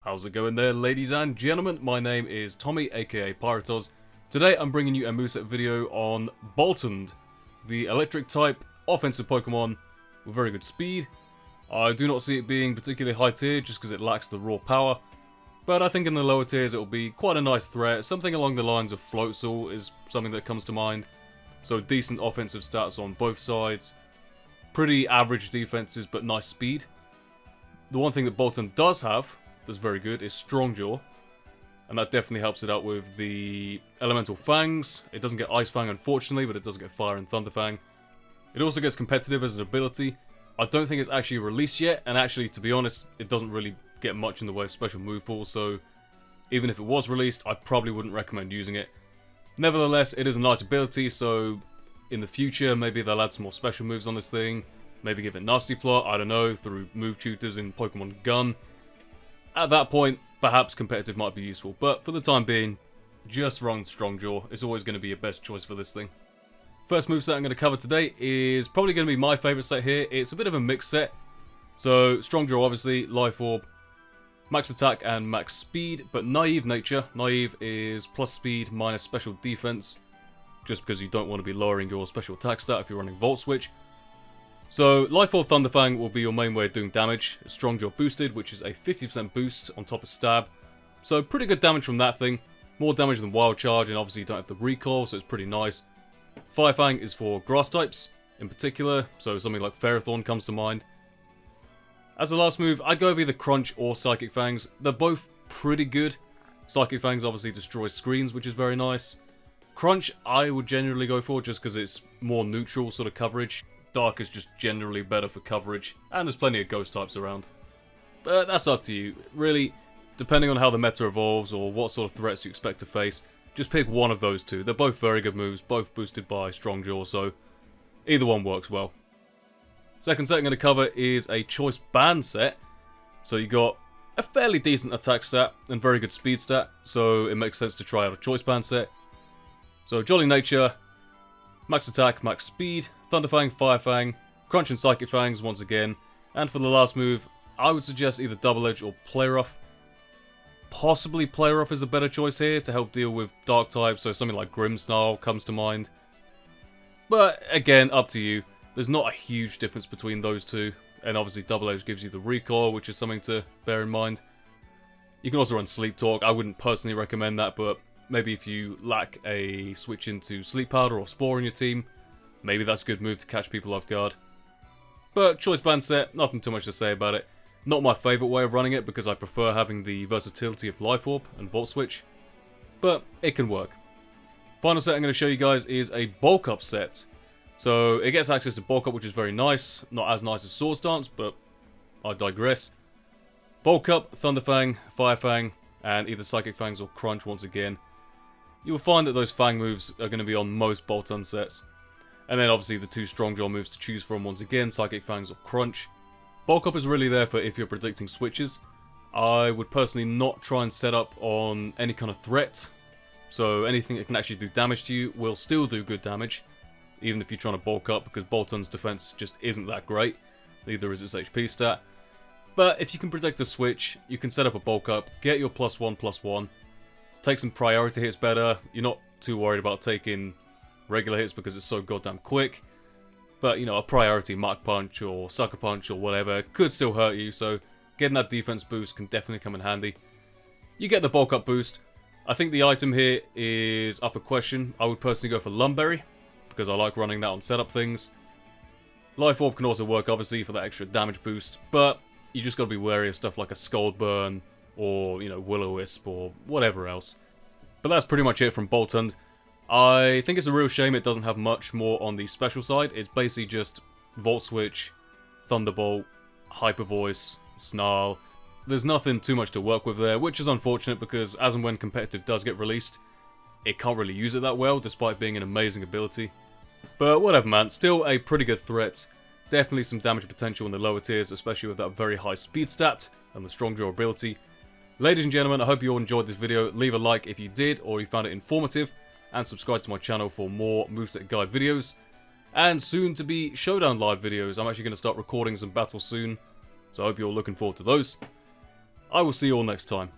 How's it going there, ladies and gentlemen? My name is Tommy, aka Pyrotoz. Today I'm bringing you a Moveset video on Boltund, the electric type offensive Pokemon with very good speed. I do not see it being particularly high tier just because it lacks the raw power, but I think in the lower tiers it will be quite a nice threat. Something along the lines of Floatzel is something that comes to mind. So decent offensive stats on both sides, pretty average defenses but nice speed. The one thing that Bolton does have that's very good is Strong Jaw, and that definitely helps it out with the elemental fangs. It doesn't get Ice Fang unfortunately, but it does get Fire and Thunder Fang. It also gets competitive as an ability. I don't think it's actually released yet, and actually, to be honest, it doesn't really get much in the way of special move pools, so even if it was released, I probably wouldn't recommend using it. Nevertheless, it is a nice ability, so in the future, maybe they'll add some more special moves on this thing. Maybe give it Nasty Plot, I don't know, through move tutors in Pokemon Gun. At that point, perhaps competitive might be useful, but for the time being, just run Strong Jaw is always going to be your best choice for this thing. First moveset I'm going to cover today is probably going to be my favourite set here. It's a bit of a mixed set. So, Strong Jaw obviously, Life Orb, max attack and max speed, but naive nature. Naive is plus speed minus special defense, just because you don't want to be lowering your special attack stat if you're running Volt Switch. So, Life Orb Thunder Fang will be your main way of doing damage. Strong Jaw boosted, which is a 50% boost on top of stab. So, pretty good damage from that thing. More damage than Wild Charge, and obviously you don't have the recoil, so it's pretty nice. Fire Fang is for grass types, in particular, so something like Ferrothorn comes to mind. As a last move, I'd go with either Crunch or Psychic Fangs. They're both pretty good. Psychic Fangs obviously destroys screens, which is very nice. Crunch, I would generally go for just because it's more neutral sort of coverage. Dark is just generally better for coverage, and there's plenty of ghost types around. But that's up to you. Really, depending on how the meta evolves or what sort of threats you expect to face, just pick one of those two. They're both very good moves, both boosted by Strong Jaw, so either one works well. Second set I'm going to cover is a Choice Band set. So you got a fairly decent attack stat and very good speed stat, so it makes sense to try out a Choice Band set. So Jolly Nature, max attack, max speed, Thunder Fang, Fire Fang, Crunch and Psychic Fangs once again, and for the last move, I would suggest either Double Edge or Play Rough. Possibly Play Rough is a better choice here to help deal with Dark types, so something like Grimmsnarl comes to mind. But again, up to you. There's not a huge difference between those two, and obviously Double Edge gives you the recoil, which is something to bear in mind. You can also run Sleep Talk. I wouldn't personally recommend that, but maybe if you lack a switch into Sleep Powder or Spore in your team, maybe that's a good move to catch people off guard. But Choice Band set, nothing too much to say about it. Not my favourite way of running it because I prefer having the versatility of Life Orb and Volt Switch, but it can work. Final set I'm going to show you guys is a Bulk Up set. So it gets access to Bulk Up, which is very nice. Not as nice as Swords Dance, but I digress. Bulk Up, Thunder Fang, Fire Fang, and either Psychic Fangs or Crunch once again. You will find that those Fang moves are going to be on most Bolton sets. And then obviously the two Strong Jaw moves to choose from once again, Psychic Fangs or Crunch. Bulk Up is really there for if you're predicting switches. I would personally not try and set up on any kind of threat. So anything that can actually do damage to you will still do good damage, even if you're trying to bulk up, because Bolton's defense just isn't that great. Neither is its HP stat. But if you can predict a switch, you can set up a bulk up, get your +1/+1, take some priority hits better. You're not too worried about taking regular hits because it's so goddamn quick. But, you know, a priority Mach Punch or Sucker Punch or whatever could still hurt you, so getting that defense boost can definitely come in handy. You get the bulk up boost. I think the item here is up for question. I would personally go for Lumberry, because I like running that on setup things. Life Orb can also work, obviously, for that extra damage boost, but you just gotta be wary of stuff like a Scald Burn, or, you know, Will-O-Wisp, or whatever else. But that's pretty much it from Boltund. I think it's a real shame it doesn't have much more on the special side. It's basically just Volt Switch, Thunderbolt, Hyper Voice, Snarl. There's nothing too much to work with there, which is unfortunate because as and when competitive does get released, it can't really use it that well, despite being an amazing ability. But whatever, man, still a pretty good threat. Definitely some damage potential in the lower tiers, especially with that very high speed stat and the Strong Jaw ability. Ladies and gentlemen, I hope you all enjoyed this video. Leave a like if you did, or you found it informative, and subscribe to my channel for more moveset guide videos. And soon to be Showdown live videos. I'm actually going to start recording some battles soon, so I hope you're all looking forward to those. I will see you all next time.